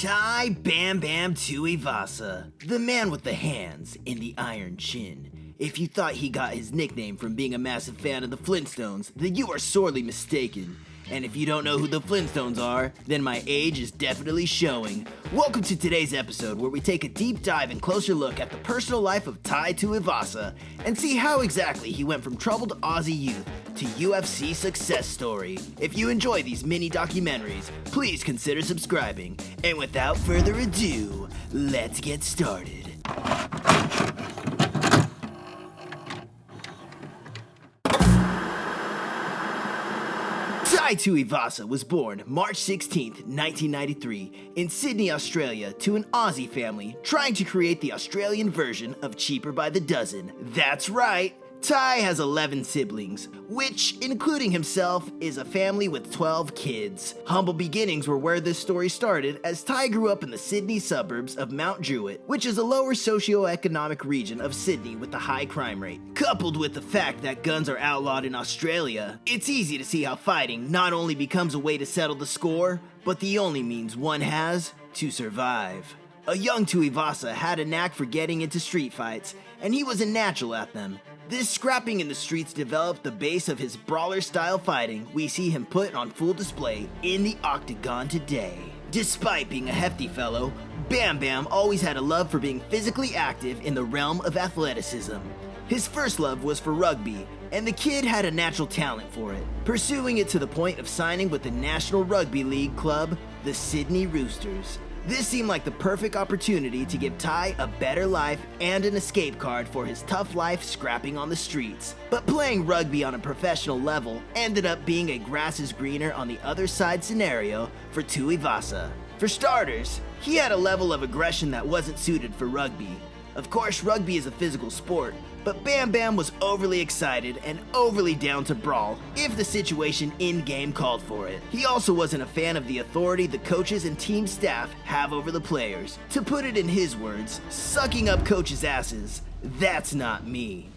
Tai Bam Bam Tuivasa, the man with the hands and the iron chin. If you thought he got his nickname from being a massive fan of the Flintstones, then you are sorely mistaken. And if you don't know who the Flintstones are, then my age is definitely showing. Welcome to today's episode where we take a deep dive and closer look at the personal life of Tai Tuivasa and see how exactly he went from troubled Aussie youth to UFC success story. If you enjoy these mini documentaries, please consider subscribing. And without further ado, let's get started. Tai Tuivasa was born March 16, 1993, in Sydney, Australia, to an Aussie family trying to create the Australian version of Cheaper by the Dozen. That's right, Tai has 11 siblings, which, including himself, is a family with 12 kids. Humble beginnings were where this story started, as Tai grew up in the Sydney suburbs of Mount Druitt, which is a lower socioeconomic region of Sydney with a high crime rate. Coupled with the fact that guns are outlawed in Australia, it's easy to see how fighting not only becomes a way to settle the score, but the only means one has to survive. A young Tuivasa had a knack for getting into street fights, and he was a natural at them. This scrapping in the streets developed the base of his brawler-style fighting we see him put on full display in the octagon today. Despite being a hefty fellow, Bam Bam always had a love for being physically active in the realm of athleticism. His first love was for rugby, and the kid had a natural talent for it, pursuing it to the point of signing with the National Rugby League club, the Sydney Roosters. This seemed like the perfect opportunity to give Tai a better life and an escape card for his tough life scrapping on the streets. But playing rugby on a professional level ended up being a grass is greener on the other side scenario for Tuivasa. For starters, he had a level of aggression that wasn't suited for rugby. Of course, rugby is a physical sport, but Bam Bam was overly excited and overly down to brawl if the situation in-game called for it. He also wasn't a fan of the authority the coaches and team staff have over the players. To put it in his words, sucking up coaches' asses, that's not me.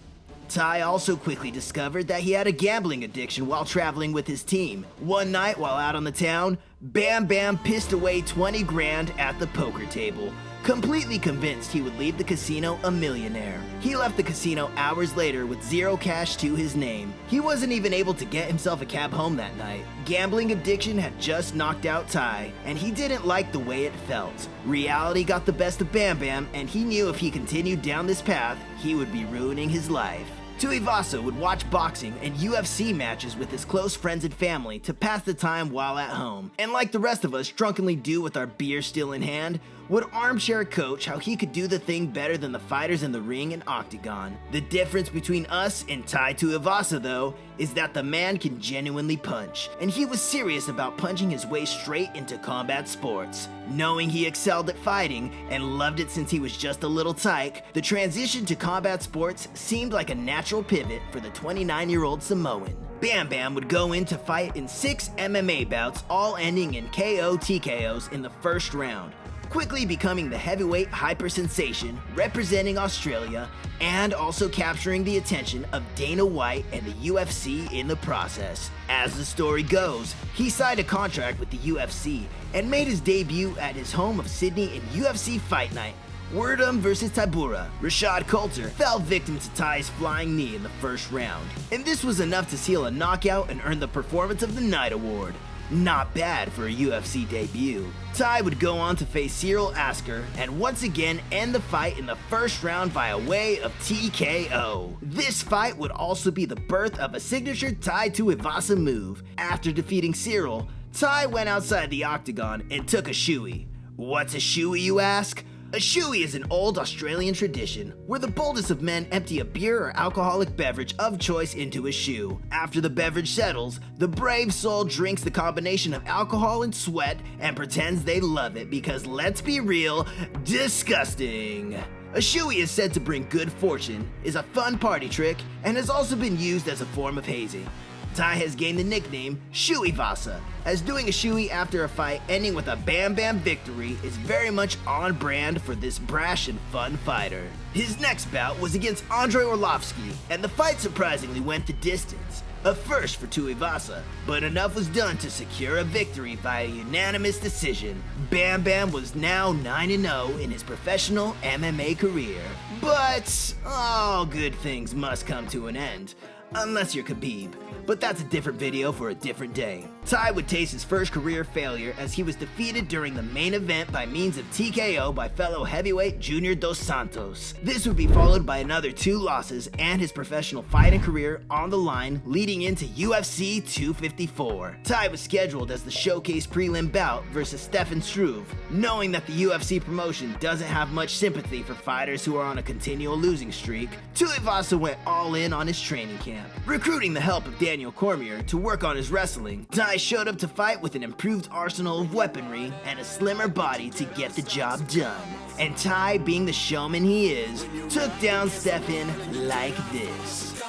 Tai also quickly discovered that he had a gambling addiction while traveling with his team. One night while out on the town, Bam Bam pissed away 20 grand at the poker table, completely convinced he would leave the casino a millionaire. He left the casino hours later with zero cash to his name. He wasn't even able to get himself a cab home that night. Gambling addiction had just knocked out Tai, and he didn't like the way it felt. Reality got the best of Bam Bam, and he knew if he continued down this path, he would be ruining his life. Tuivasa would watch boxing and UFC matches with his close friends and family to pass the time while at home, and like the rest of us drunkenly do with our beer still in hand, would armchair coach how he could do the thing better than the fighters in the ring and octagon. The difference between us and Tai Tuivasa, though, is that the man can genuinely punch, and he was serious about punching his way straight into combat sports. Knowing he excelled at fighting and loved it since he was just a little tyke, the transition to combat sports seemed like a natural pivot for the 29-year-old Samoan. Bam Bam would go in to fight in 6 MMA bouts, all ending in KO TKOs in the first round, quickly becoming the heavyweight hyper sensation representing Australia and also capturing the attention of Dana White and the UFC in the process. As the story goes, he signed a contract with the UFC and made his debut at his home of Sydney in UFC Fight Night, Werdum vs. Tabura. Rashad Coulter fell victim to Tai's flying knee in the first round, and this was enough to seal a knockout and earn the Performance of the Night award. Not bad for a UFC debut. Tai would go on to face Cyril Asker and once again end the fight in the first round via way of TKO. This fight would also be the birth of a signature Tai Tuivasa move. After defeating Cyril, Tai went outside the octagon and took a shoey. What's a shoey, you ask? A shoey is an old Australian tradition where the boldest of men empty a beer or alcoholic beverage of choice into a shoe. After the beverage settles, the brave soul drinks the combination of alcohol and sweat and pretends they love it because, let's be real, disgusting. A shoey is said to bring good fortune, is a fun party trick, and has also been used as a form of hazing. Tai has gained the nickname Shoeyvasa, as doing a shoey after a fight ending with a Bam Bam victory is very much on brand for this brash and fun fighter. His next bout was against Andrei Orlovsky, and the fight surprisingly went the distance. a first for Tuivasa, but enough was done to secure a victory via unanimous decision. Bam Bam was now 9-0 in his professional MMA career. But all good things must come to an end. Unless you're Khabib, but that's a different video for a different day. Tai would taste his first career failure as he was defeated during the main event by means of TKO by fellow heavyweight Junior Dos Santos. This would be followed by another 2 losses and his professional fighting career on the line leading into UFC 254. Tai was scheduled as the showcase prelim bout versus Stefan Struve, knowing that the UFC promotion doesn't have much sympathy for fighters who are on a continual losing streak. Tuivasa went all in on his training camp. Recruiting the help of Daniel Cormier to work on his wrestling, Tai showed up to fight with an improved arsenal of weaponry and a slimmer body to get the job done. And Tai, being the showman he is, took down Stefan like this.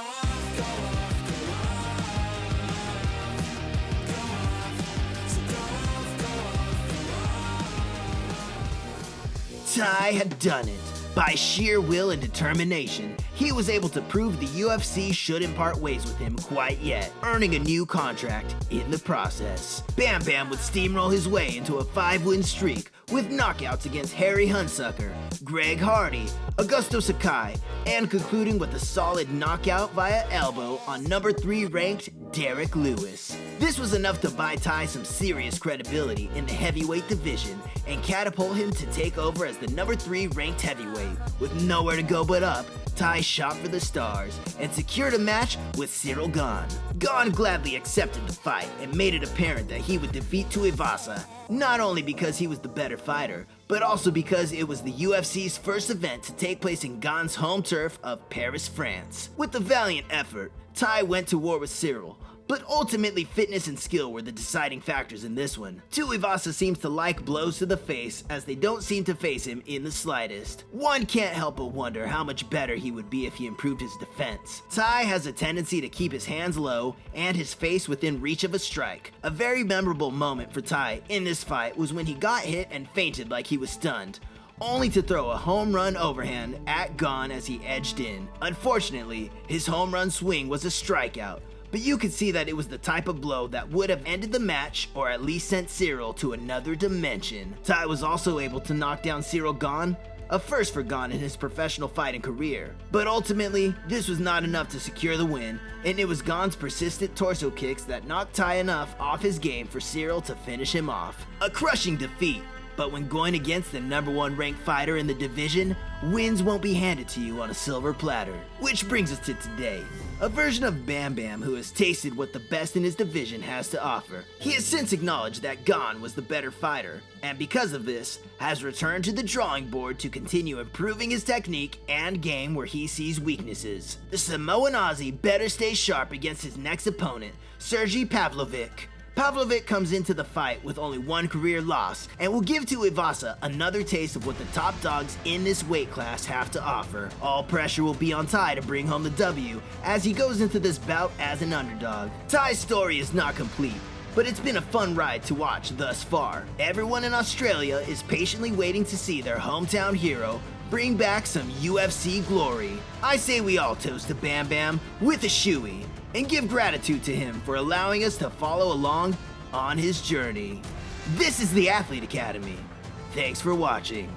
Tai had done it. By sheer will and determination, he was able to prove the UFC shouldn't part ways with him quite yet, earning a new contract in the process. Bam Bam would steamroll his way into a 5-win streak with knockouts against Harry Hunsucker, Greg Hardy, Augusto Sakai, and concluding with a solid knockout via elbow on number 3 ranked Derek Lewis. This was enough to buy Tai some serious credibility in the heavyweight division and catapult him to take over as the number 3 ranked heavyweight. With nowhere to go but up, Tai shot for the stars and secured a match with Ciryl Gane. Gane gladly accepted the fight and made it apparent that he would defeat Tuivasa, not only because he was the better fighter, but also because it was the UFC's first event to take place in Gane's home turf of Paris, France. With a valiant effort, Tai went to war with Ciryl, but ultimately fitness and skill were the deciding factors in this one. Tuivasa seems to like blows to the face as they don't seem to face him in the slightest. One can't help but wonder how much better he would be if he improved his defense. Tai has a tendency to keep his hands low and his face within reach of a strike. A very memorable moment for Tai in this fight was when he got hit and fainted like he was stunned, only to throw a home run overhand at Gane as he edged in. Unfortunately, his home run swing was a strikeout, but you could see that it was the type of blow that would have ended the match or at least sent Ciryl to another dimension. Tai was also able to knock down Ciryl Gane, a first for Gane in his professional fighting career. But ultimately, this was not enough to secure the win, and it was Gane's persistent torso kicks that knocked Tai enough off his game for Ciryl to finish him off. A crushing defeat. But when going against the number 1 ranked fighter in the division, wins won't be handed to you on a silver platter. Which brings us to today, a version of Bam Bam who has tasted what the best in his division has to offer. He has since acknowledged that Gane was the better fighter, and because of this, has returned to the drawing board to continue improving his technique and game where he sees weaknesses. The Samoan Aussie better stay sharp against his next opponent, Sergey Pavlovich. Pavlovich comes into the fight with only 1 career loss and will give Tuivasa another taste of what the top dogs in this weight class have to offer. All pressure will be on Tai to bring home the W as he goes into this bout as an underdog. Tai's story is not complete, but it's been a fun ride to watch thus far. Everyone in Australia is patiently waiting to see their hometown hero bring back some UFC glory. I say we all toast to Bam Bam with a shoey and give gratitude to him for allowing us to follow along on his journey. This is the Athlete Academy. Thanks for watching.